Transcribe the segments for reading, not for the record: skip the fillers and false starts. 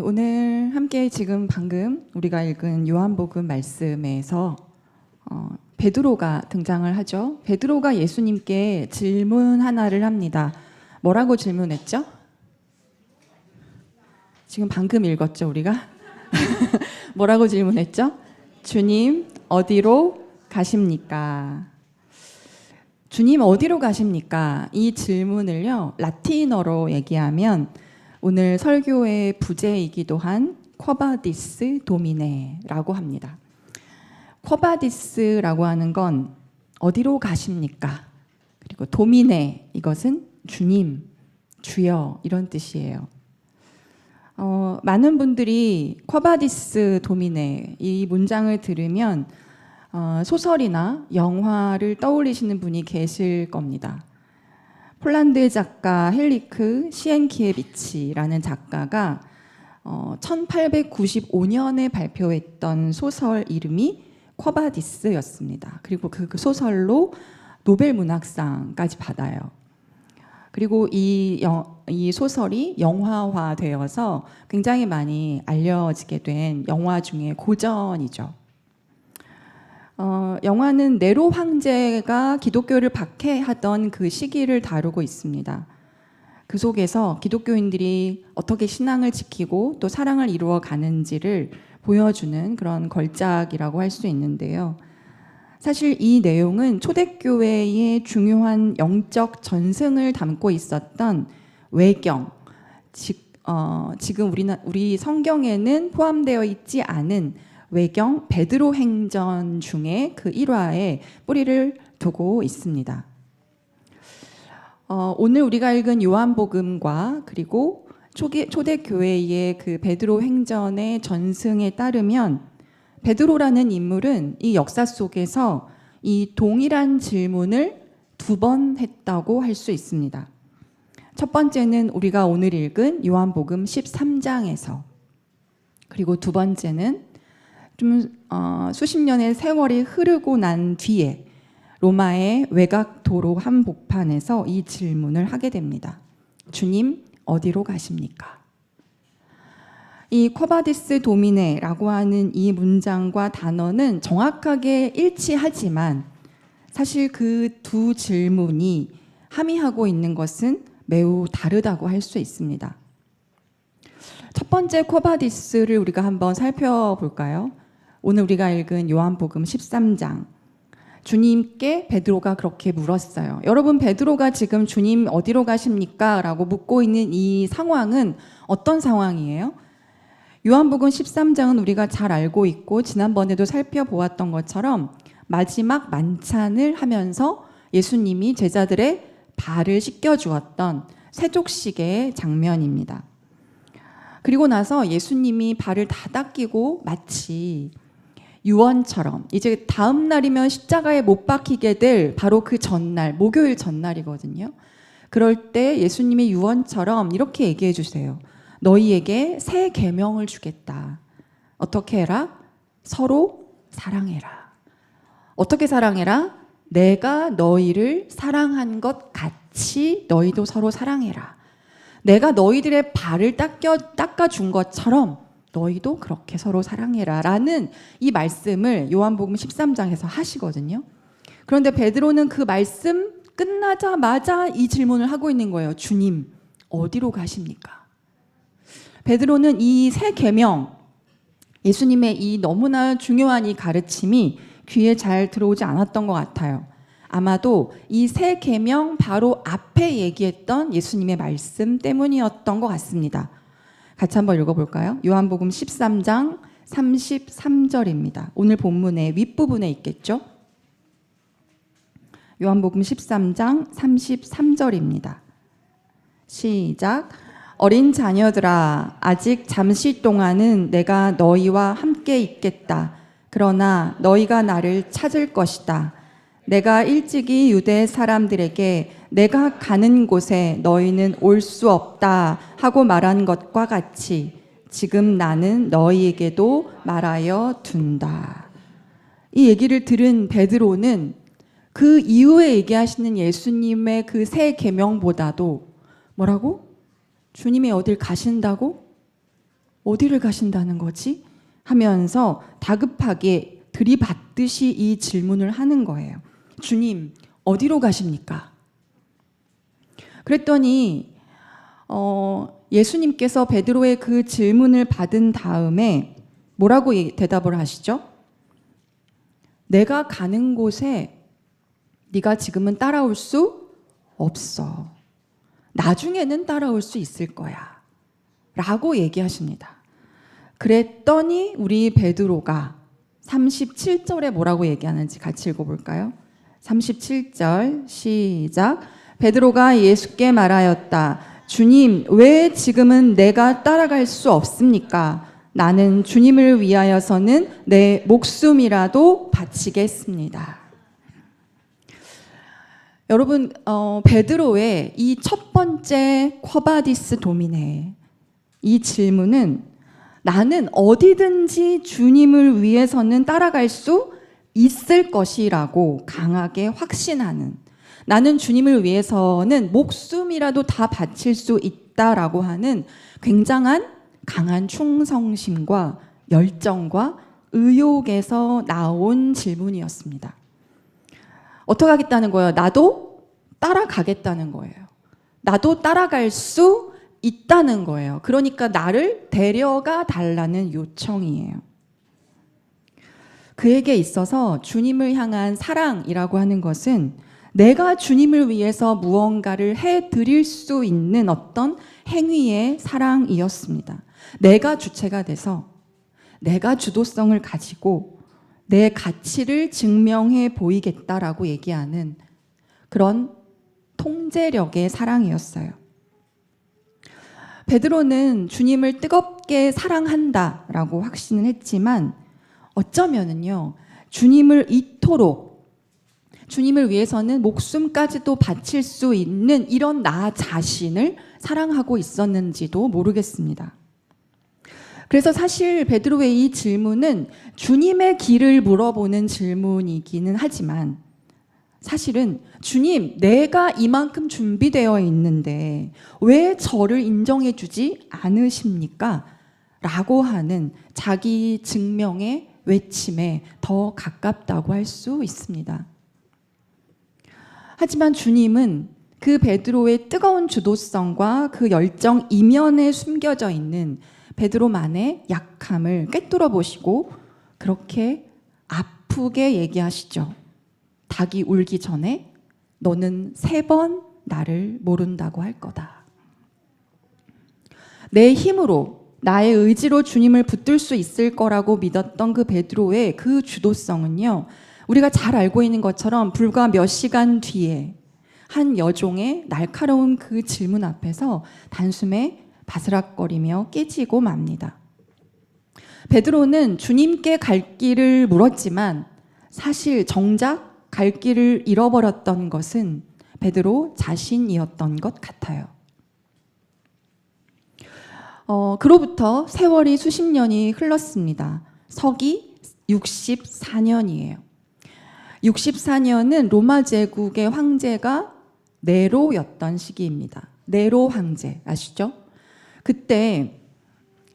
오늘 함께 지금 방금 우리가 읽은 요한복음 말씀에서 베드로가 등장을 하죠. 베드로가 예수님께 질문 하나를 합니다. 뭐라고 질문했죠? 지금 방금 읽었죠, 우리가? 뭐라고 질문했죠? 주님, 어디로 가십니까? 주님, 어디로 가십니까? 이 질문을요, 라틴어로 얘기하면 오늘 설교의 부제이기도 한 쿼바디스 도미네라고 합니다. 쿼바디스라고 하는 건 어디로 가십니까? 그리고 도미네, 이것은 주님, 주여 이런 뜻이에요. 많은 분들이 쿼바디스 도미네 이 문장을 들으면 소설이나 영화를 떠올리시는 분이 계실 겁니다. 폴란드 작가 헬리크 시엔키에비치라는 작가가 1895년에 발표했던 소설 이름이 쿼바디스였습니다. 그리고 그 소설로 노벨 문학상까지 받아요. 그리고 이 소설이 영화화되어서 굉장히 많이 알려지게 된 영화 중에 고전이죠. 영화는 네로 황제가 기독교를 박해하던 그 시기를 다루고 있습니다. 그 속에서 기독교인들이 어떻게 신앙을 지키고 또 사랑을 이루어 가는지를 보여주는 그런 걸작이라고 할 수 있는데요. 사실 이 내용은 초대교회의 중요한 영적 전승을 담고 있었던 외경, 지금 우리 성경에는 포함되어 있지 않은 외경 베드로 행전 중에 그 일화에 뿌리를 두고 있습니다. 오늘 우리가 읽은 요한복음과 그리고 초대교회의 그 베드로 행전의 전승에 따르면 베드로라는 인물은 이 역사 속에서 이 동일한 질문을 2번 했다고 할 수 있습니다. 첫 번째는 우리가 오늘 읽은 요한복음 13장에서, 그리고 두 번째는 수십 년의 세월이 흐르고 난 뒤에 로마의 외곽 도로 한복판에서 이 질문을 하게 됩니다. 주님, 어디로 가십니까? 이 쿼바디스 도미네라고 하는 이 문장과 단어는 정확하게 일치하지만 사실 그 두 질문이 함의하고 있는 것은 매우 다르다고 할 수 있습니다. 첫 번째 쿼바디스를 우리가 한번 살펴볼까요? 오늘 우리가 읽은 요한복음 13장. 주님께 베드로가 그렇게 물었어요. 여러분, 베드로가 지금 주님 어디로 가십니까? 라고 묻고 있는 이 상황은 어떤 상황이에요? 요한복음 13장은 우리가 잘 알고 있고 지난번에도 살펴보았던 것처럼 마지막 만찬을 하면서 예수님이 제자들의 발을 씻겨주었던 세족식의 장면입니다. 그리고 나서 예수님이 발을 다 닦이고 마치 유언처럼 이제 다음 날이면 십자가에 못 박히게 될 바로 그 전날, 목요일 전날이거든요. 그럴 때 예수님의 유언처럼 이렇게 얘기해 주세요. 너희에게 새 계명을 주겠다. 어떻게 해라? 서로 사랑해라. 어떻게 사랑해라? 내가 너희를 사랑한 것 같이 너희도 서로 사랑해라. 내가 너희들의 발을 닦아준 것처럼 너희도 그렇게 서로 사랑해라 라는 이 말씀을 요한복음 13장에서 하시거든요. 그런데 베드로는 그 말씀 끝나자마자 이 질문을 하고 있는 거예요. 주님, 어디로 가십니까? 베드로는 이 새 계명, 예수님의 이 너무나 중요한 이 가르침이 귀에 잘 들어오지 않았던 것 같아요. 아마도 이 새 계명 바로 앞에 얘기했던 예수님의 말씀 때문이었던 것 같습니다. 같이 한번 읽어볼까요? 요한복음 13장 33절입니다. 오늘 본문의 윗부분에 있겠죠? 요한복음 13장 33절입니다. 시작. 어린 자녀들아, 아직 잠시 동안은 내가 너희와 함께 있겠다. 그러나 너희가 나를 찾을 것이다. 내가 일찍이 유대 사람들에게 내가 가는 곳에 너희는 올 수 없다 하고 말한 것과 같이 지금 나는 너희에게도 말하여 둔다. 이 얘기를 들은 베드로는 그 이후에 얘기하시는 예수님의 그 새 계명보다도 뭐라고? 주님이 어딜 가신다고? 어디를 가신다는 거지? 하면서 다급하게 들이받듯이 이 질문을 하는 거예요. 주님, 어디로 가십니까? 그랬더니 예수님께서 베드로의 그 질문을 받은 다음에 뭐라고 대답을 하시죠? 내가 가는 곳에 네가 지금은 따라올 수 없어. 나중에는 따라올 수 있을 거야. 라고 얘기하십니다. 그랬더니 우리 베드로가 37절에 뭐라고 얘기하는지 같이 읽어볼까요? 37절 시작. 베드로가 예수께 말하였다. 주님, 왜 지금은 내가 따라갈 수 없습니까? 나는 주님을 위하여서는 내 목숨이라도 바치겠습니다. 여러분, 베드로의 이 첫 번째 쿼바디스 도미네, 이 질문은 나는 어디든지 주님을 위해서는 따라갈 수 있을 것이라고 강하게 확신하는, 나는 주님을 위해서는 목숨이라도 다 바칠 수 있다라고 하는 굉장한 강한 충성심과 열정과 의욕에서 나온 질문이었습니다. 어떻게 하겠다는 거예요? 나도 따라가겠다는 거예요. 나도 따라갈 수 있다는 거예요. 그러니까 나를 데려가 달라는 요청이에요. 그에게 있어서 주님을 향한 사랑이라고 하는 것은 내가 주님을 위해서 무언가를 해드릴 수 있는 어떤 행위의 사랑이었습니다. 내가 주체가 돼서 내가 주도성을 가지고 내 가치를 증명해 보이겠다라고 얘기하는 그런 통제력의 사랑이었어요. 베드로는 주님을 뜨겁게 사랑한다라고 확신을 했지만 어쩌면은요, 주님을 이토록 주님을 위해서는 목숨까지도 바칠 수 있는 이런 나 자신을 사랑하고 있었는지도 모르겠습니다. 그래서 사실 베드로의 이 질문은 주님의 길을 물어보는 질문이기는 하지만 사실은 주님, 내가 이만큼 준비되어 있는데 왜 저를 인정해 주지 않으십니까? 라고 하는 자기 증명의 외침에 더 가깝다고 할 수 있습니다. 하지만 주님은 그 베드로의 뜨거운 주도성과 그 열정 이면에 숨겨져 있는 베드로만의 약함을 꿰뚫어 보시고 그렇게 아프게 얘기하시죠. 닭이 울기 전에 너는 3번 나를 모른다고 할 거다. 내 힘으로 나의 의지로 주님을 붙들 수 있을 거라고 믿었던 그 베드로의 그 주도성은요, 우리가 잘 알고 있는 것처럼 불과 몇 시간 뒤에 한 여종의 날카로운 그 질문 앞에서 단숨에 바스락거리며 깨지고 맙니다. 베드로는 주님께 갈 길을 물었지만 사실 정작 갈 길을 잃어버렸던 것은 베드로 자신이었던 것 같아요. 그로부터 세월이 수십 년이 흘렀습니다. 서기 64년이에요. 64년은 로마 제국의 황제가 네로였던 시기입니다. 네로 황제 아시죠? 그때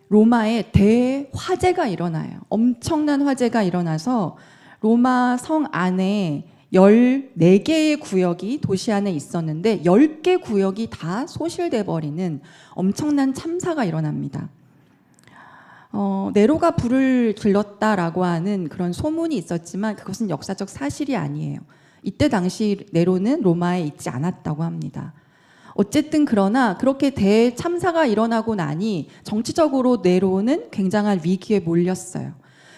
로마에 대화재가 일어나요. 엄청난 화재가 일어나서 로마 성 안에 14개의 구역이 도시 안에 있었는데 10개 구역이 다 소실돼 버리는 엄청난 참사가 일어납니다. 네로가 불을 질렀다라고 하는 그런 소문이 있었지만 그것은 역사적 사실이 아니에요. 이때 당시 네로는 로마에 있지 않았다고 합니다. 어쨌든 그러나 그렇게 대참사가 일어나고 나니 정치적으로 네로는 굉장한 위기에 몰렸어요.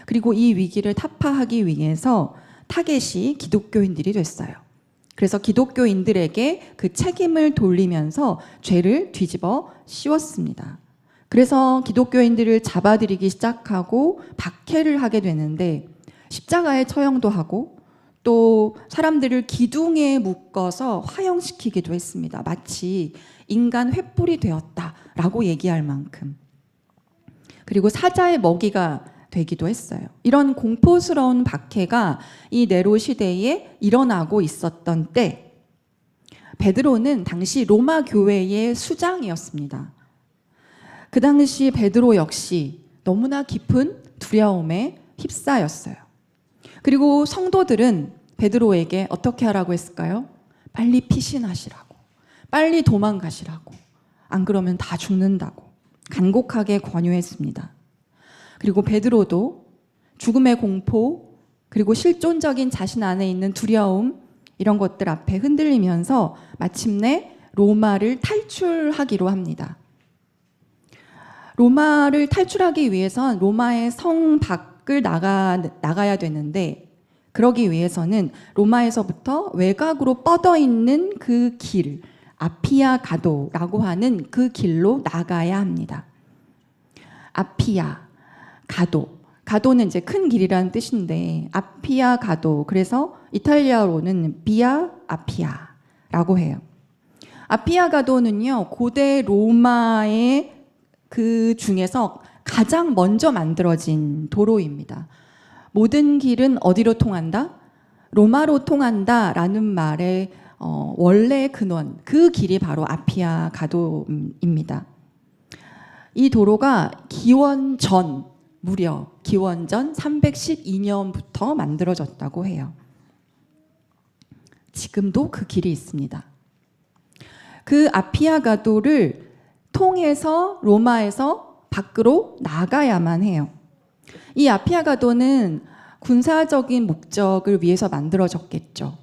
그리고 이 위기를 타파하기 위해서 타겟이 기독교인들이 됐어요. 그래서 기독교인들에게 그 책임을 돌리면서 죄를 뒤집어 씌웠습니다. 그래서 기독교인들을 잡아들이기 시작하고 박해를 하게 되는데 십자가에 처형도 하고 또 사람들을 기둥에 묶어서 화형시키기도 했습니다. 마치 인간 횃불이 되었다라고 얘기할 만큼. 그리고 사자의 먹이가 되기도 했어요. 이런 공포스러운 박해가 이 네로 시대에 일어나고 있었던 때 베드로는 당시 로마 교회의 수장이었습니다. 그 당시 베드로 역시 너무나 깊은 두려움에 휩싸였어요. 그리고 성도들은 베드로에게 어떻게 하라고 했을까요? 빨리 피신하시라고, 빨리 도망가시라고, 안 그러면 다 죽는다고 간곡하게 권유했습니다. 그리고 베드로도 죽음의 공포, 그리고 실존적인 자신 안에 있는 두려움, 이런 것들 앞에 흔들리면서 마침내 로마를 탈출하기로 합니다. 로마를 탈출하기 위해선 로마의 성 밖을 나가야 되는데, 그러기 위해서는 로마에서부터 외곽으로 뻗어 있는 그 길, 아피아 가도라고 하는 그 길로 나가야 합니다. 아피아 가도, 가도는 이제 큰 길이라는 뜻인데 아피아 가도, 그래서 이탈리아로는 비아 아피아라고 해요. 아피아 가도는요, 고대 로마의 그 중에서 가장 먼저 만들어진 도로입니다. 모든 길은 어디로 통한다? 로마로 통한다라는 말의 원래 근원, 그 길이 바로 아피아 가도입니다. 이 도로가 무려 기원전 312년부터 만들어졌다고 해요. 지금도 그 길이 있습니다. 그 아피아 가도를 통해서 로마에서 밖으로 나가야만 해요. 이 아피아 가도는 군사적인 목적을 위해서 만들어졌겠죠.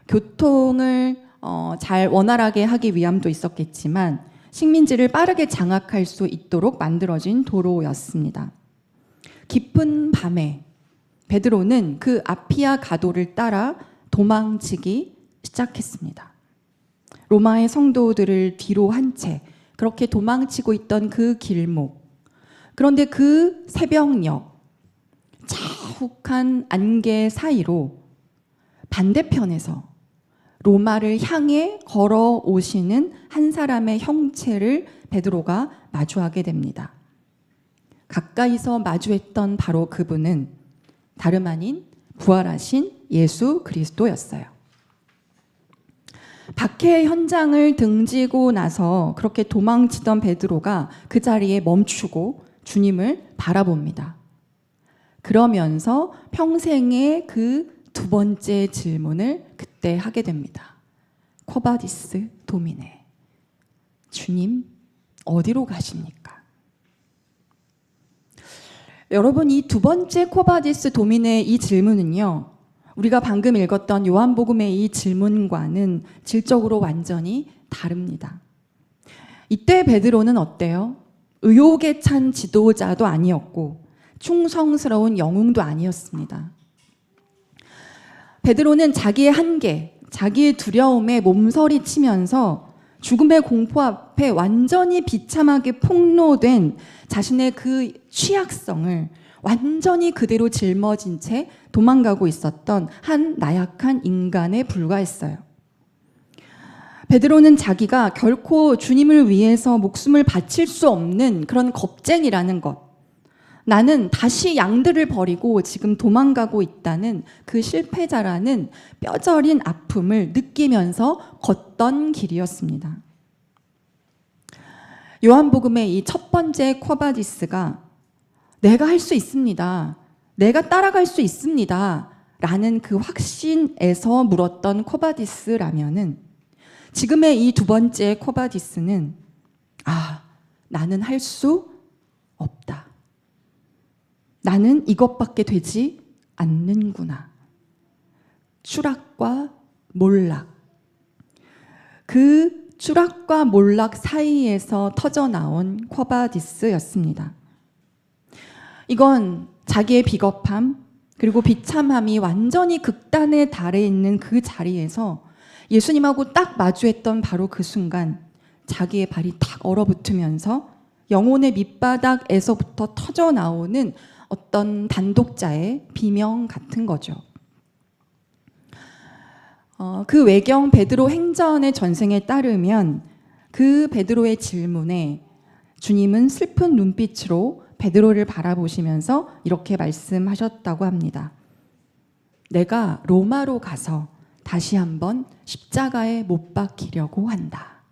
교통을 잘 원활하게 하기 위함도 있었겠지만 식민지를 빠르게 장악할 수 있도록 만들어진 도로였습니다. 깊은 밤에 베드로는 그 아피아 가도를 따라 도망치기 시작했습니다. 로마의 성도들을 뒤로 한 채 그렇게 도망치고 있던 그 길목, 그런데 그 새벽녘 자욱한 안개 사이로 반대편에서 로마를 향해 걸어오시는 한 사람의 형체를 베드로가 마주하게 됩니다. 가까이서 마주했던 바로 그분은 다름 아닌 부활하신 예수 그리스도였어요. 박해 현장을 등지고 나서 그렇게 도망치던 베드로가 그 자리에 멈추고 주님을 바라봅니다. 그러면서 평생의 그 두 번째 질문을 그때 하게 됩니다. 쿼바디스 도미네, 주님 어디로 가십니까? 여러분, 이 두 번째 쿼바디스 도미네 이 질문은요, 우리가 방금 읽었던 요한복음의 이 질문과는 질적으로 완전히 다릅니다. 이때 베드로는 어때요? 의욕에 찬 지도자도 아니었고 충성스러운 영웅도 아니었습니다. 베드로는 자기의 한계, 자기의 두려움에 몸서리치면서 죽음의 공포 앞에 완전히 비참하게 폭로된 자신의 그 취약성을 완전히 그대로 짊어진 채 도망가고 있었던 한 나약한 인간에 불과했어요. 베드로는 자기가 결코 주님을 위해서 목숨을 바칠 수 없는 그런 겁쟁이라는 것, 나는 다시 양들을 버리고 지금 도망가고 있다는 그 실패자라는 뼈저린 아픔을 느끼면서 걷던 길이었습니다. 요한복음의 이 첫 번째 쿼바디스가 내가 할 수 있습니다, 내가 따라갈 수 있습니다 라는 그 확신에서 물었던 쿼바디스라면은, 지금의 이 두 번째 쿼바디스는 나는 할 수 없다, 나는 이것밖에 되지 않는구나, 추락과 몰락, 그 추락과 몰락 사이에서 터져나온 쿼바디스였습니다. 이건 자기의 비겁함 그리고 비참함이 완전히 극단에 달해 있는 그 자리에서 예수님하고 딱 마주했던 바로 그 순간 자기의 발이 탁 얼어붙으면서 영혼의 밑바닥에서부터 터져나오는 어떤 단독자의 비명 같은 거죠. 그 외경 베드로 행전의 전생에 따르면 그 베드로의 질문에 주님은 슬픈 눈빛으로 베드로를 바라보시면서 이렇게 말씀하셨다고 합니다. 내가 로마로 가서 다시 한번 십자가에 못 박히려고 한다.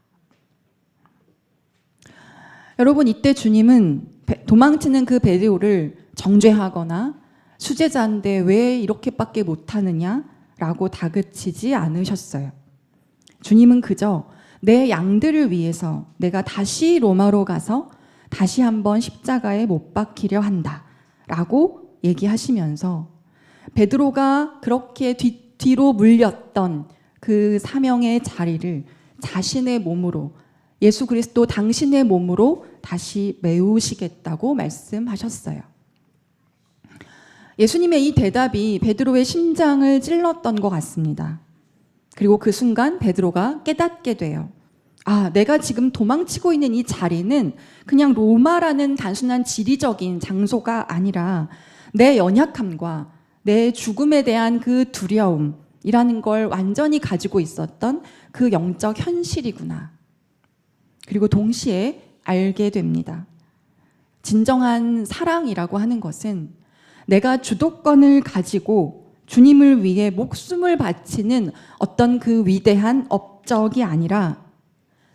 여러분, 이때 주님은 도망치는 그 베드로를 정죄하거나 수제자인데 왜 이렇게밖에 못하느냐라고 다그치지 않으셨어요. 주님은 그저 내 양들을 위해서 내가 다시 로마로 가서 다시 한번 십자가에 못 박히려 한다라고 얘기하시면서 베드로가 그렇게 뒤로 물렸던 그 사명의 자리를 자신의 몸으로, 예수 그리스도 당신의 몸으로 다시 메우시겠다고 말씀하셨어요. 예수님의 이 대답이 베드로의 심장을 찔렀던 것 같습니다. 그리고 그 순간 베드로가 깨닫게 돼요. 아, 내가 지금 도망치고 있는 이 자리는 그냥 로마라는 단순한 지리적인 장소가 아니라 내 연약함과 내 죽음에 대한 그 두려움이라는 걸 완전히 가지고 있었던 그 영적 현실이구나. 그리고 동시에 알게 됩니다. 진정한 사랑이라고 하는 것은 내가 주도권을 가지고 주님을 위해 목숨을 바치는 어떤 그 위대한 업적이 아니라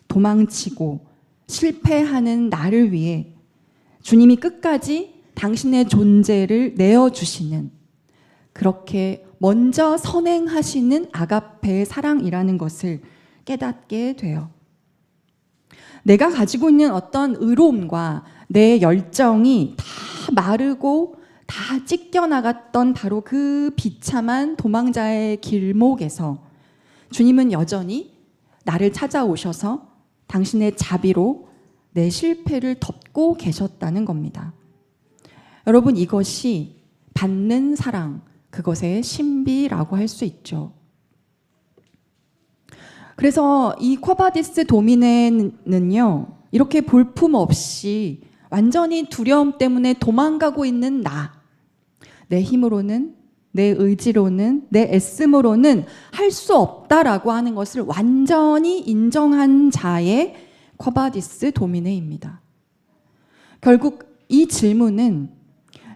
도망치고 실패하는 나를 위해 주님이 끝까지 당신의 존재를 내어주시는, 그렇게 먼저 선행하시는 아가페의 사랑이라는 것을 깨닫게 돼요. 내가 가지고 있는 어떤 의로움과 내 열정이 다 마르고 다 찢겨나갔던 바로 그 비참한 도망자의 길목에서 주님은 여전히 나를 찾아오셔서 당신의 자비로 내 실패를 덮고 계셨다는 겁니다. 여러분, 이것이 받는 사랑, 그것의 신비라고 할 수 있죠. 그래서 이 쿼바디스 도미네는요, 이렇게 볼품없이 완전히 두려움 때문에 도망가고 있는 내 힘으로는, 내 의지로는, 내 애씀으로는 할 수 없다라고 하는 것을 완전히 인정한 자의 쿼바디스 도미네입니다. 결국 이 질문은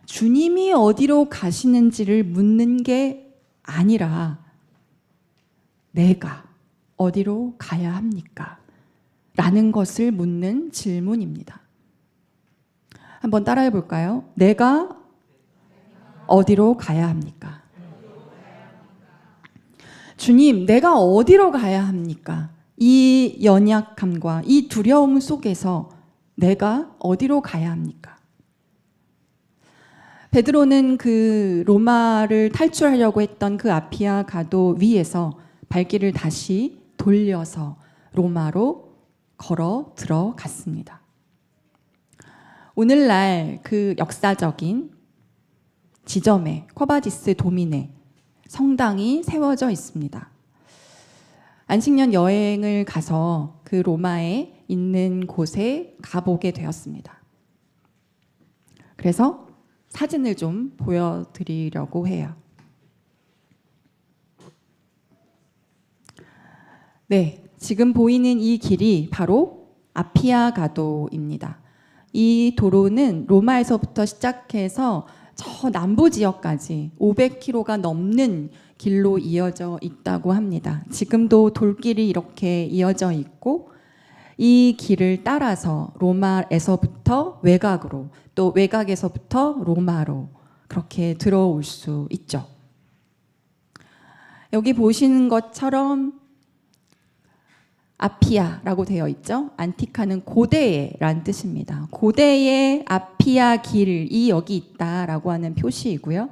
주님이 어디로 가시는지를 묻는 게 아니라 내가 어디로 가야 합니까? 라는 것을 묻는 질문입니다. 한번 따라해 볼까요? 내가 어디로 가야 합니까? 주님, 내가 어디로 가야 합니까? 이 연약함과 이 두려움 속에서 내가 어디로 가야 합니까? 베드로는 그 로마를 탈출하려고 했던 그 아피아 가도 위에서 발길을 다시 돌려서 로마로 걸어 들어갔습니다. 오늘날 그 역사적인 지점에 쿼바디스 도미네 성당이 세워져 있습니다. 안식년 여행을 가서 그 로마에 있는 곳에 가보게 되었습니다. 그래서 사진을 좀 보여드리려고 해요. 네, 지금 보이는 이 길이 바로 아피아 가도입니다. 이 도로는 로마에서부터 시작해서 저 남부 지역까지 500km가 넘는 길로 이어져 있다고 합니다. 지금도 돌길이 이렇게 이어져 있고 이 길을 따라서 로마에서부터 외곽으로, 또 외곽에서부터 로마로 그렇게 들어올 수 있죠. 여기 보시는 것처럼 아피아라고 되어 있죠. 안티카는 고대의라는 뜻입니다. 고대의 아피아 길이 여기 있다라고 하는 표시이고요.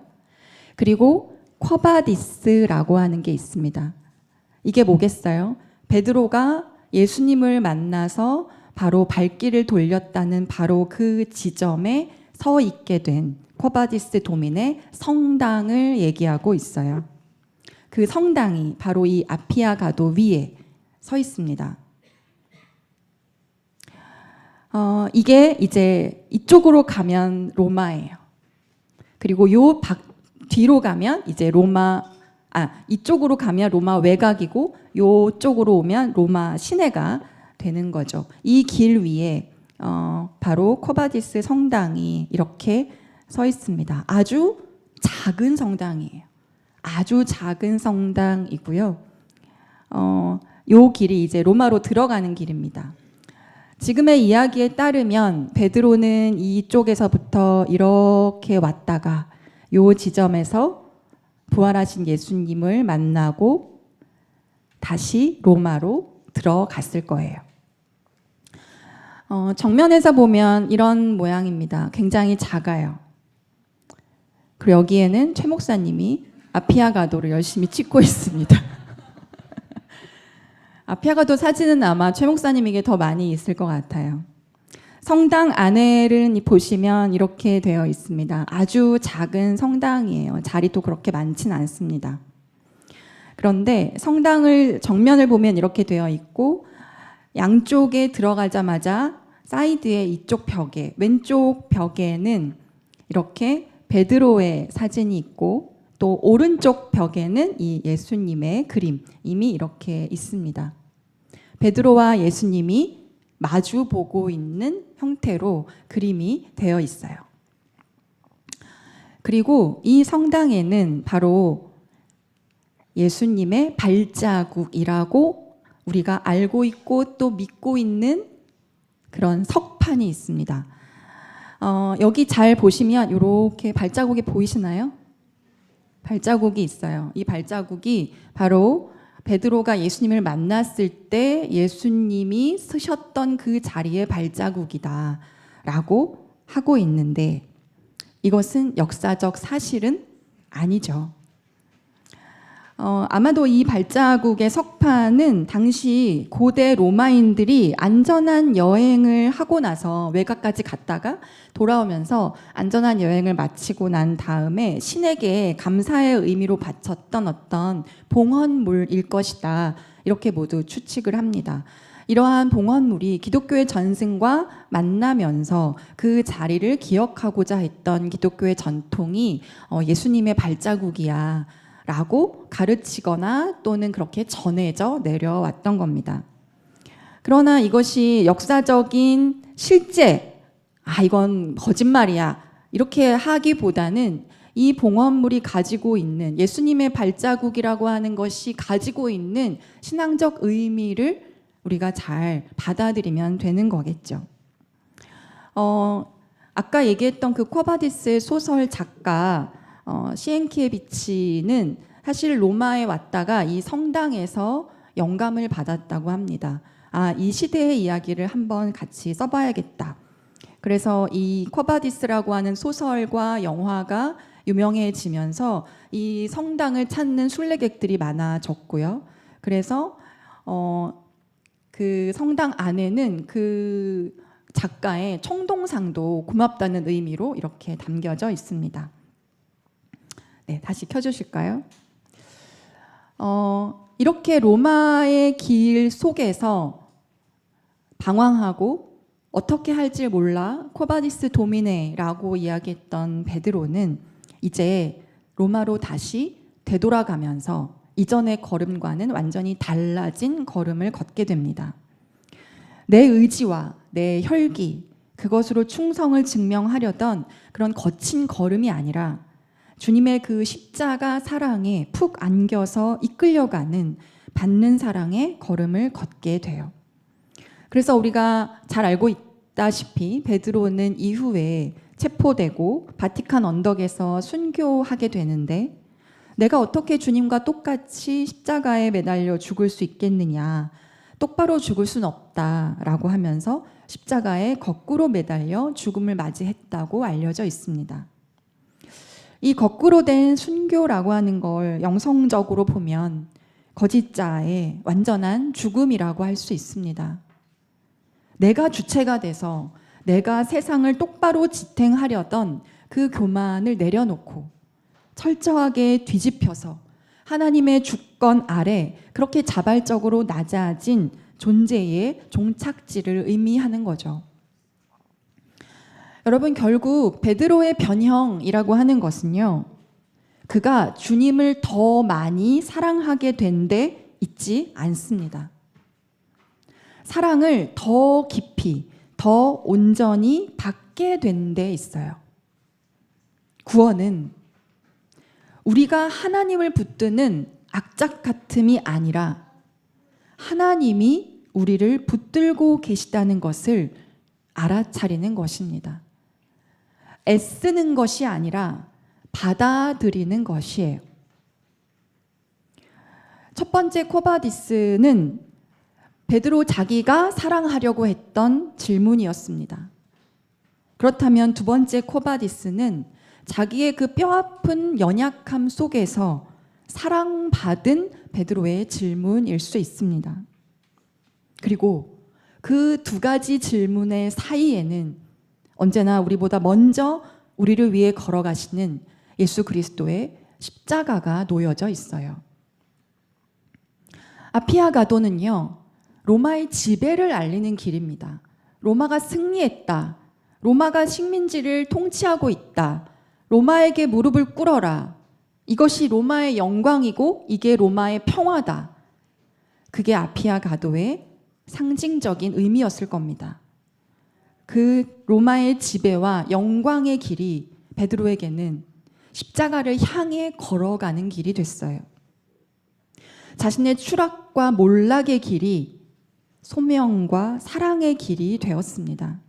그리고 쿼바디스라고 하는 게 있습니다. 이게 뭐겠어요? 베드로가 예수님을 만나서 바로 발길을 돌렸다는 바로 그 지점에 서 있게 된 쿼바디스 도민의 성당을 얘기하고 있어요. 그 성당이 바로 이 아피아 가도 위에 서 있습니다. 이게 이제 이쪽으로 가면 로마예요. 그리고 뒤로 가면 이제 이쪽으로 가면 로마 외곽이고 요쪽으로 오면 로마 시내가 되는 거죠. 이 길 위에 바로 쿼바디스 성당이 이렇게 서 있습니다. 아주 작은 성당이에요. 아주 작은 성당이고요. 요 길이 이제 로마로 들어가는 길입니다. 지금의 이야기에 따르면 베드로는 이쪽에서부터 이렇게 왔다가 요 지점에서 부활하신 예수님을 만나고 다시 로마로 들어갔을 거예요. 정면에서 보면 이런 모양입니다. 굉장히 작아요. 그리고 여기에는 최 목사님이 아피아가도를 열심히 찍고 있습니다. 아피아가도 사진은 아마 최 목사님에게 더 많이 있을 것 같아요. 성당 안에를 보시면 이렇게 되어 있습니다. 아주 작은 성당이에요. 자리도 그렇게 많진 않습니다. 그런데 성당을 정면을 보면 이렇게 되어 있고 양쪽에 들어가자마자 사이드의 이쪽 벽에, 왼쪽 벽에는 이렇게 베드로의 사진이 있고 또 오른쪽 벽에는 이 예수님의 그림이 이렇게 있습니다. 베드로와 예수님이 마주 보고 있는 형태로 그림이 되어 있어요. 그리고 이 성당에는 바로 예수님의 발자국이라고 우리가 알고 있고 또 믿고 있는 그런 석판이 있습니다. 여기 잘 보시면 이렇게 발자국이 보이시나요? 발자국이 있어요. 이 발자국이 바로 베드로가 예수님을 만났을 때 예수님이 쓰셨던 그 자리의 발자국이다 라고 하고 있는데 이것은 역사적 사실은 아니죠. 아마도 이 발자국의 석판은 당시 고대 로마인들이 안전한 여행을 하고 나서 외곽까지 갔다가 돌아오면서 안전한 여행을 마치고 난 다음에 신에게 감사의 의미로 바쳤던 어떤 봉헌물일 것이다. 이렇게 모두 추측을 합니다. 이러한 봉헌물이 기독교의 전승과 만나면서 그 자리를 기억하고자 했던 기독교의 전통이 예수님의 발자국이야 라고 가르치거나 또는 그렇게 전해져 내려왔던 겁니다. 그러나 이것이 역사적인 실제, 이건 거짓말이야 이렇게 하기보다는 이 봉헌물이 가지고 있는 예수님의 발자국이라고 하는 것이 가지고 있는 신앙적 의미를 우리가 잘 받아들이면 되는 거겠죠. 아까 얘기했던 그 쿼바디스의 소설 작가 시엔키에비치는 사실 로마에 왔다가 이 성당에서 영감을 받았다고 합니다. 이 시대의 이야기를 한번 같이 써봐야겠다. 그래서 이 쿼바디스라고 하는 소설과 영화가 유명해지면서 이 성당을 찾는 순례객들이 많아졌고요. 그래서 그 성당 안에는 그 작가의 청동상도 고맙다는 의미로 이렇게 담겨져 있습니다. 네, 다시 켜주실까요? 이렇게 로마의 길 속에서 방황하고 어떻게 할지 몰라 코바디스 도미네라고 이야기했던 베드로는 이제 로마로 다시 되돌아가면서 이전의 걸음과는 완전히 달라진 걸음을 걷게 됩니다. 내 의지와 내 혈기, 그것으로 충성을 증명하려던 그런 거친 걸음이 아니라 주님의 그 십자가 사랑에 푹 안겨서 이끌려가는 받는 사랑의 걸음을 걷게 돼요. 그래서 우리가 잘 알고 있다시피 베드로는 이후에 체포되고 바티칸 언덕에서 순교하게 되는데 내가 어떻게 주님과 똑같이 십자가에 매달려 죽을 수 있겠느냐, 똑바로 죽을 수는 없다라고 하면서 십자가에 거꾸로 매달려 죽음을 맞이했다고 알려져 있습니다. 이 거꾸로 된 순교라고 하는 걸 영성적으로 보면 거짓자의 완전한 죽음이라고 할 수 있습니다. 내가 주체가 돼서 내가 세상을 똑바로 지탱하려던 그 교만을 내려놓고 철저하게 뒤집혀서 하나님의 주권 아래 그렇게 자발적으로 낮아진 존재의 종착지를 의미하는 거죠. 여러분, 결국 베드로의 변형이라고 하는 것은요, 그가 주님을 더 많이 사랑하게 된 데 있지 않습니다. 사랑을 더 깊이, 더 온전히 받게 된 데 있어요. 구원은 우리가 하나님을 붙드는 악착 같음이 아니라 하나님이 우리를 붙들고 계시다는 것을 알아차리는 것입니다. 애쓰는 것이 아니라 받아들이는 것이에요. 첫 번째 코바디스는 베드로 자기가 사랑하려고 했던 질문이었습니다. 그렇다면 두 번째 코바디스는 자기의 그 뼈아픈 연약함 속에서 사랑받은 베드로의 질문일 수 있습니다. 그리고 그 두 가지 질문의 사이에는 언제나 우리보다 먼저 우리를 위해 걸어가시는 예수 그리스도의 십자가가 놓여져 있어요. 아피아가도는요, 로마의 지배를 알리는 길입니다. 로마가 승리했다. 로마가 식민지를 통치하고 있다. 로마에게 무릎을 꿇어라. 이것이 로마의 영광이고 이게 로마의 평화다. 그게 아피아가도의 상징적인 의미였을 겁니다. 그 로마의 지배와 영광의 길이 베드로에게는 십자가를 향해 걸어가는 길이 됐어요. 자신의 추락과 몰락의 길이 소명과 사랑의 길이 되었습니다.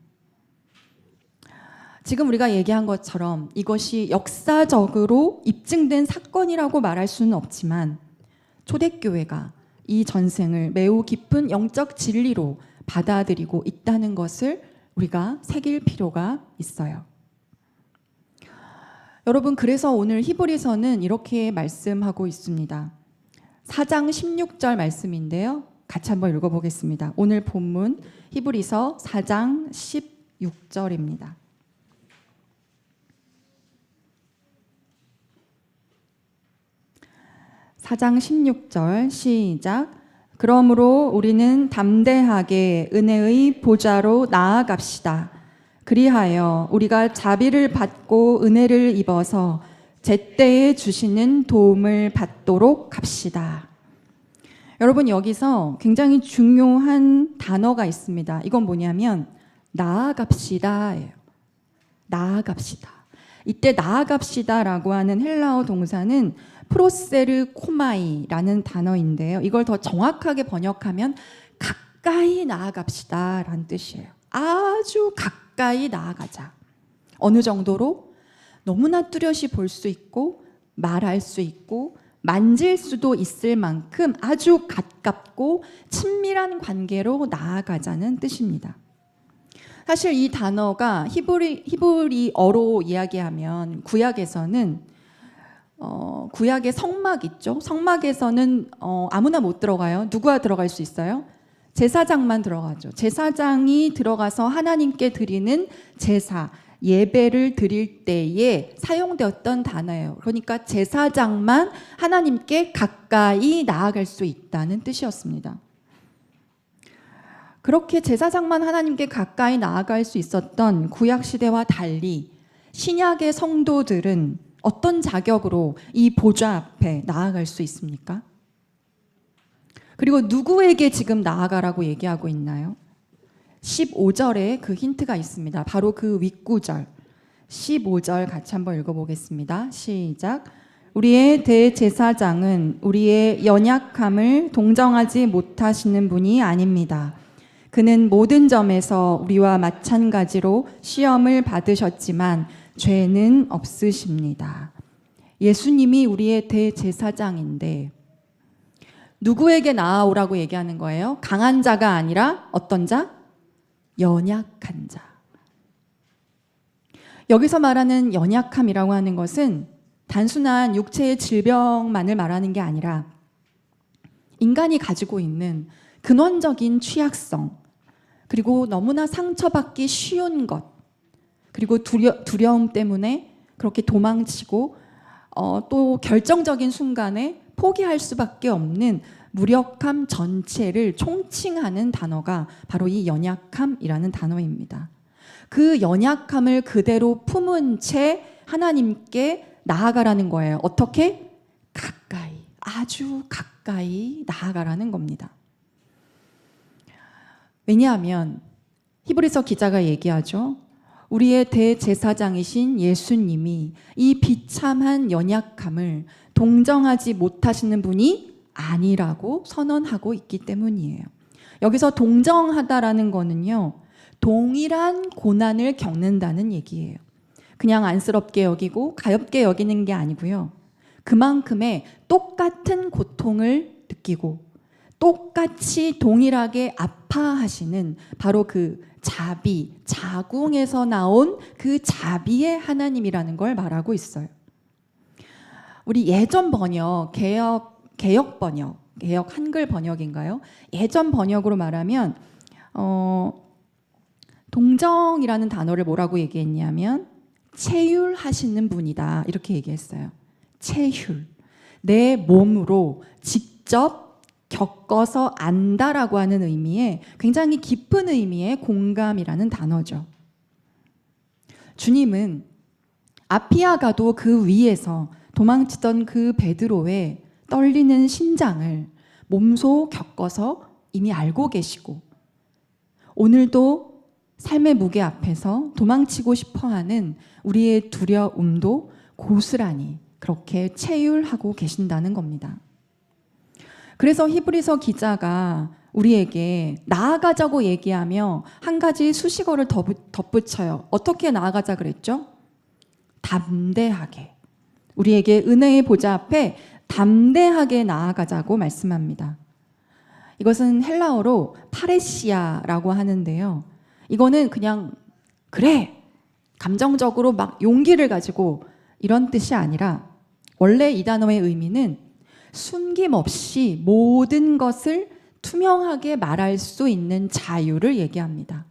지금 우리가 얘기한 것처럼 이것이 역사적으로 입증된 사건이라고 말할 수는 없지만 초대교회가 이 전생을 매우 깊은 영적 진리로 받아들이고 있다는 것을 우리가 새길 필요가 있어요. 여러분, 그래서 오늘 히브리서는 이렇게 말씀하고 있습니다. 4장 16절 말씀인데요. 같이 한번 읽어보겠습니다. 오늘 본문 히브리서 4장 16절입니다. (4장 16절) 시작. 그러므로 우리는 담대하게 은혜의 보좌로 나아갑시다. 그리하여 우리가 자비를 받고 은혜를 입어서 제때에 주시는 도움을 받도록 합시다. 여러분, 여기서 굉장히 중요한 단어가 있습니다. 이건 뭐냐면 나아갑시다예요. 나아갑시다. 이때 나아갑시다라고 하는 헬라어 동사는 프로세르 코마이라는 단어인데요. 이걸 더 정확하게 번역하면 가까이 나아갑시다라는 뜻이에요. 아주 가까이 나아가자. 어느 정도로? 너무나 뚜렷이 볼 수 있고 말할 수 있고 만질 수도 있을 만큼 아주 가깝고 친밀한 관계로 나아가자는 뜻입니다. 사실 이 단어가 히브리어로 이야기하면 구약에서는 구약의 성막 있죠. 성막에서는 아무나 못 들어가요. 누가 들어갈 수 있어요? 제사장만 들어가죠. 제사장이 들어가서 하나님께 드리는 제사, 예배를 드릴 때에 사용되었던 단어예요. 그러니까 제사장만 하나님께 가까이 나아갈 수 있다는 뜻이었습니다. 그렇게 제사장만 하나님께 가까이 나아갈 수 있었던 구약 시대와 달리 신약의 성도들은 어떤 자격으로 이 보좌 앞에 나아갈 수 있습니까? 그리고 누구에게 지금 나아가라고 얘기하고 있나요? 15절에 그 힌트가 있습니다. 바로 그 윗구절 15절 같이 한번 읽어보겠습니다. 시작. 우리의 대제사장은 우리의 연약함을 동정하지 못하시는 분이 아닙니다. 그는 모든 점에서 우리와 마찬가지로 시험을 받으셨지만 죄는 없으십니다. 예수님이 우리의 대제사장인데 누구에게 나아오라고 얘기하는 거예요? 강한 자가 아니라 어떤 자? 연약한 자. 여기서 말하는 연약함이라고 하는 것은 단순한 육체의 질병만을 말하는 게 아니라 인간이 가지고 있는 근원적인 취약성, 그리고 너무나 상처받기 쉬운 것, 그리고 두려움 때문에 그렇게 도망치고 또 결정적인 순간에 포기할 수밖에 없는 무력함 전체를 총칭하는 단어가 바로 이 연약함이라는 단어입니다. 그 연약함을 그대로 품은 채 하나님께 나아가라는 거예요. 어떻게? 가까이, 아주 가까이 나아가라는 겁니다. 왜냐하면 히브리서 기자가 얘기하죠. 우리의 대제사장이신 예수님이 이 비참한 연약함을 동정하지 못하시는 분이 아니라고 선언하고 있기 때문이에요. 여기서 동정하다라는 거는요, 동일한 고난을 겪는다는 얘기예요. 그냥 안쓰럽게 여기고 가엾게 여기는 게 아니고요. 그만큼의 똑같은 고통을 느끼고 똑같이 동일하게 아파하시는 바로 그 자비, 자궁에서 나온 그 자비의 하나님이라는 걸 말하고 있어요. 우리 예전 번역, 개역 번역, 개역 한글 번역인가요? 예전 번역으로 말하면 동정이라는 단어를 뭐라고 얘기했냐면 체휼하시는 분이다 이렇게 얘기했어요. 체휼, 내 몸으로 직접 겪어서 안다라고 하는 의미의 굉장히 깊은 의미의 공감이라는 단어죠. 주님은 아피아가도 그 위에서 도망치던 그 베드로의 떨리는 심장을 몸소 겪어서 이미 알고 계시고 오늘도 삶의 무게 앞에서 도망치고 싶어하는 우리의 두려움도 고스란히 그렇게 체휼하고 계신다는 겁니다. 그래서 히브리서 기자가 우리에게 나아가자고 얘기하며 한 가지 수식어를 덧붙여요. 어떻게 나아가자 그랬죠? 담대하게. 우리에게 은혜의 보좌 앞에 담대하게 나아가자고 말씀합니다. 이것은 헬라어로 파레시아라고 하는데요. 이거는 그냥 그래 감정적으로 막 용기를 가지고 이런 뜻이 아니라 원래 이 단어의 의미는 숨김없이 모든 것을 투명하게 말할 수 있는 자유를 얘기합니다.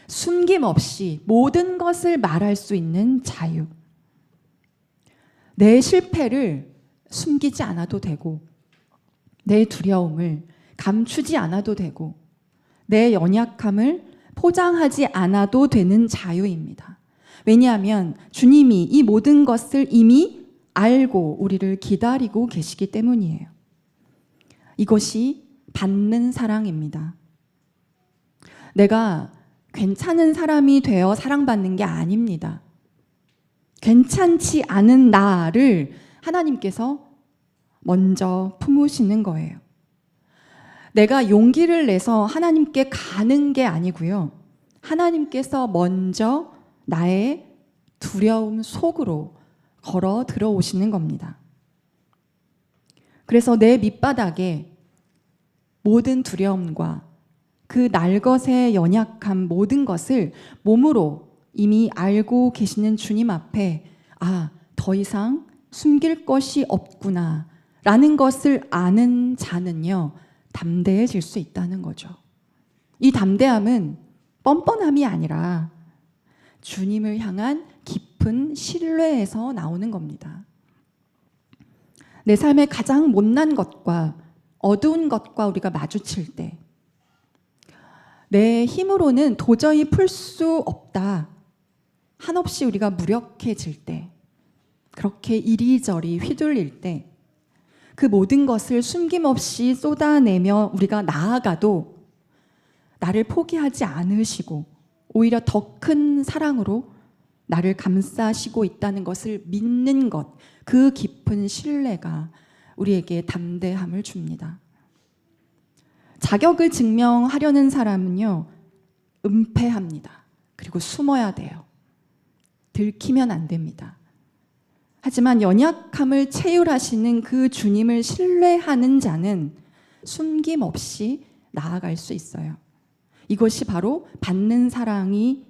숨김없이 모든 것을 말할 수 있는 자유. 내 실패를 숨기지 않아도 되고 내 두려움을 감추지 않아도 되고 내 연약함을 포장하지 않아도 되는 자유입니다. 왜냐하면 주님이 이 모든 것을 이미 알고 우리를 기다리고 계시기 때문이에요. 이것이 받는 사랑입니다. 내가 괜찮은 사람이 되어 사랑받는 게 아닙니다. 괜찮지 않은 나를 하나님께서 먼저 품으시는 거예요. 내가 용기를 내서 하나님께 가는 게 아니고요. 하나님께서 먼저 나의 두려움 속으로 걸어 들어오시는 겁니다. 그래서 내 밑바닥에 모든 두려움과 그 날것의 연약함 모든 것을 몸으로 이미 알고 계시는 주님 앞에 더 이상 숨길 것이 없구나 라는 것을 아는 자는요. 담대해질 수 있다는 거죠. 이 담대함은 뻔뻔함이 아니라 주님을 향한 깊은 신뢰에서 나오는 겁니다. 내 삶의 가장 못난 것과 어두운 것과 우리가 마주칠 때 내 힘으로는 도저히 풀 수 없다. 한없이 우리가 무력해질 때 그렇게 이리저리 휘둘릴 때 그 모든 것을 숨김없이 쏟아내며 우리가 나아가도 나를 포기하지 않으시고 오히려 더 큰 사랑으로 나를 감싸시고 있다는 것을 믿는 것, 그 깊은 신뢰가 우리에게 담대함을 줍니다. 자격을 증명하려는 사람은요, 은폐합니다. 그리고 숨어야 돼요. 들키면 안 됩니다. 하지만 연약함을 체휼하시는 그 주님을 신뢰하는 자는 숨김없이 나아갈 수 있어요. 이것이 바로 받는 사랑이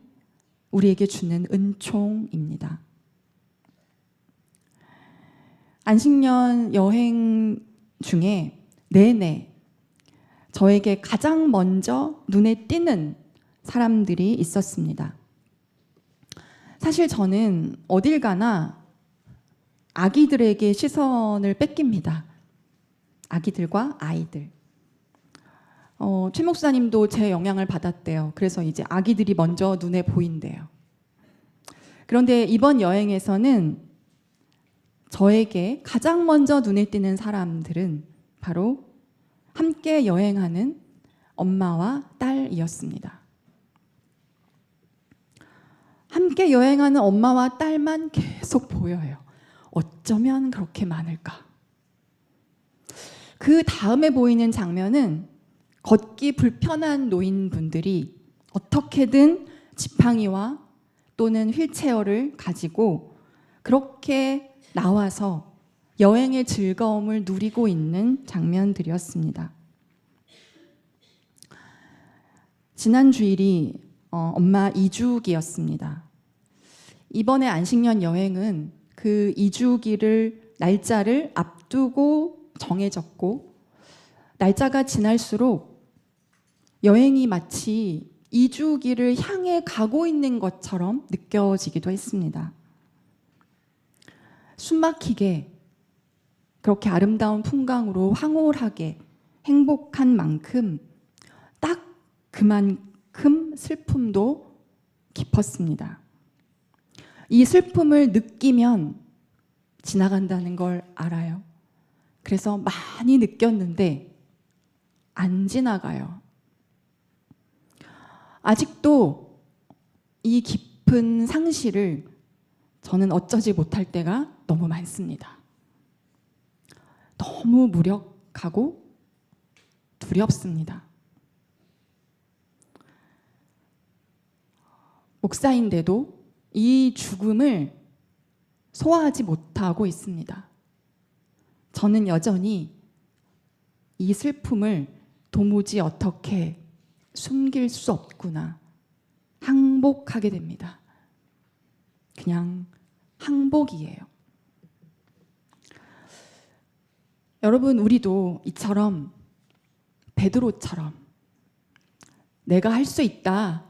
우리에게 주는 은총입니다. 안식년 여행 중에 내내 저에게 가장 먼저 눈에 띄는 사람들이 있었습니다. 사실 저는 어딜 가나 아기들에게 시선을 뺏깁니다. 아기들과 아이들. 최 목사님도 제 영향을 받았대요. 그래서 이제 아기들이 먼저 눈에 보인대요. 그런데 이번 여행에서는 저에게 가장 먼저 눈에 띄는 사람들은 바로 함께 여행하는 엄마와 딸이었습니다. 함께 여행하는 엄마와 딸만 계속 보여요. 어쩌면 그렇게 많을까? 그 다음에 보이는 장면은 걷기 불편한 노인분들이 어떻게든 지팡이와 또는 휠체어를 가지고 그렇게 나와서 여행의 즐거움을 누리고 있는 장면들이었습니다. 지난 주일이 엄마 이주기였습니다. 이번에 안식년 여행은 그 이주기를 날짜를 앞두고 정해졌고, 날짜가 지날수록 여행이 마치 이주기를 향해 가고 있는 것처럼 느껴지기도 했습니다. 숨막히게 그렇게 아름다운 풍광으로 황홀하게 행복한 만큼 딱 그만큼 슬픔도 깊었습니다. 이 슬픔을 느끼면 지나간다는 걸 알아요. 그래서 많이 느꼈는데 안 지나가요. 아직도 이 깊은 상실을 저는 어쩌지 못할 때가 너무 많습니다. 너무 무력하고 두렵습니다. 목사인데도 이 죽음을 소화하지 못하고 있습니다. 저는 여전히 이 슬픔을 도무지 어떻게 숨길 수 없구나 항복하게 됩니다. 그냥 항복이에요. 여러분, 우리도 이처럼 베드로처럼 내가 할 수 있다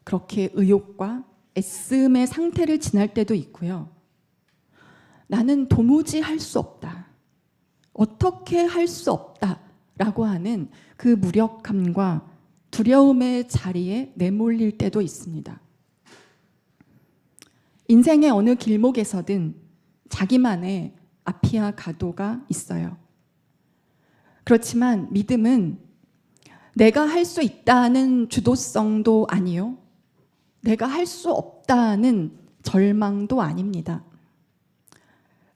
그렇게 의욕과 애씀의 상태를 지날 때도 있고요. 나는 도무지 할 수 없다, 어떻게 할 수 없다 라고 하는 그 무력함과 두려움의 자리에 내몰릴 때도 있습니다. 인생의 어느 길목에서든 자기만의 아피아 가도가 있어요. 그렇지만 믿음은 내가 할 수 있다는 주도성도 아니요, 내가 할 수 없다는 절망도 아닙니다.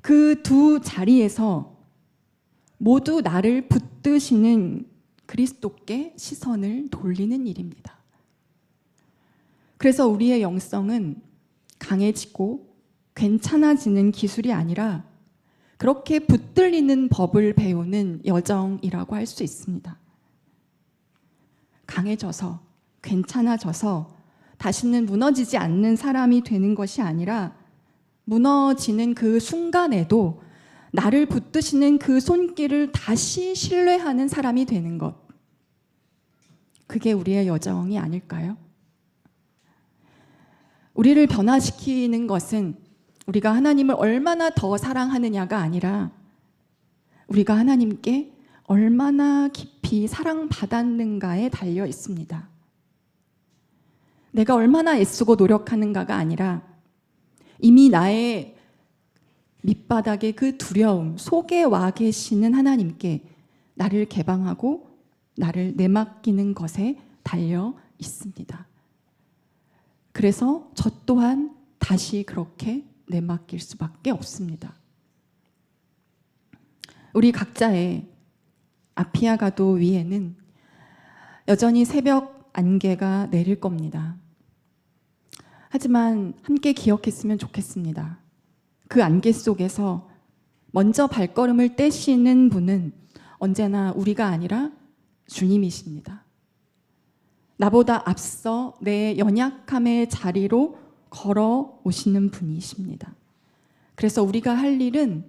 그 두 자리에서 모두 나를 붙드시는 그리스도께 시선을 돌리는 일입니다. 그래서 우리의 영성은 강해지고 괜찮아지는 기술이 아니라 그렇게 붙들리는 법을 배우는 여정이라고 할 수 있습니다. 강해져서 괜찮아져서 다시는 무너지지 않는 사람이 되는 것이 아니라 무너지는 그 순간에도 나를 붙드시는 그 손길을 다시 신뢰하는 사람이 되는 것, 그게 우리의 여정이 아닐까요? 우리를 변화시키는 것은 우리가 하나님을 얼마나 더 사랑하느냐가 아니라 우리가 하나님께 얼마나 깊이 사랑받았는가에 달려 있습니다. 내가 얼마나 애쓰고 노력하는가가 아니라 이미 나의 밑바닥의 그 두려움 속에 와 계시는 하나님께 나를 개방하고 나를 내맡기는 것에 달려 있습니다. 그래서 저 또한 다시 그렇게 내맡길 수밖에 없습니다. 우리 각자의 아피아 가도 위에는 여전히 새벽 안개가 내릴 겁니다. 하지만 함께 기억했으면 좋겠습니다. 그 안개 속에서 먼저 발걸음을 떼시는 분은 언제나 우리가 아니라 주님이십니다. 나보다 앞서 내 연약함의 자리로 걸어오시는 분이십니다. 그래서 우리가 할 일은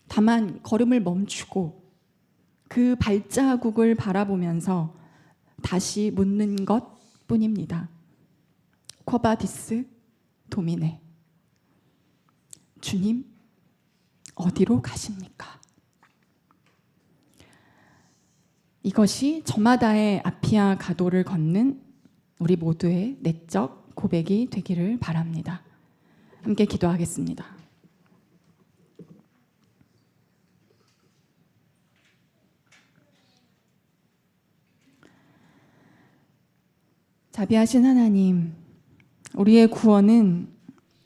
다만 걸음을 멈추고 그 발자국을 바라보면서 다시 묻는 것 뿐입니다. 쿼바디스 도미네, 주님 어디로 가십니까? 이것이 저마다의 아피아 가도를 걷는 우리 모두의 내적 고백이 되기를 바랍니다. 함께 기도하겠습니다. 자비하신 하나님, 우리의 구원은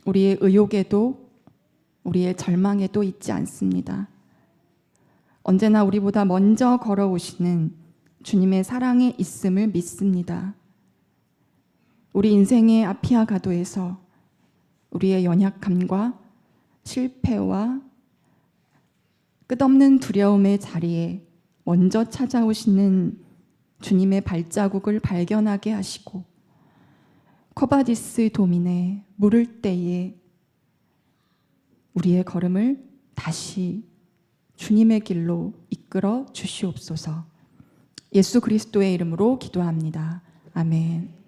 우리의 의욕에도 우리의 절망에도 있지 않습니다. 언제나 우리보다 먼저 걸어오시는 주님의 사랑에 있음을 믿습니다. 우리 인생의 아피아 가도에서 우리의 연약함과 실패와 끝없는 두려움의 자리에 먼저 찾아오시는 주님의 발자국을 발견하게 하시고 커바디스 도민에 물을 때에 우리의 걸음을 다시 주님의 길로 이끌어 주시옵소서. 예수 그리스도의 이름으로 기도합니다. 아멘.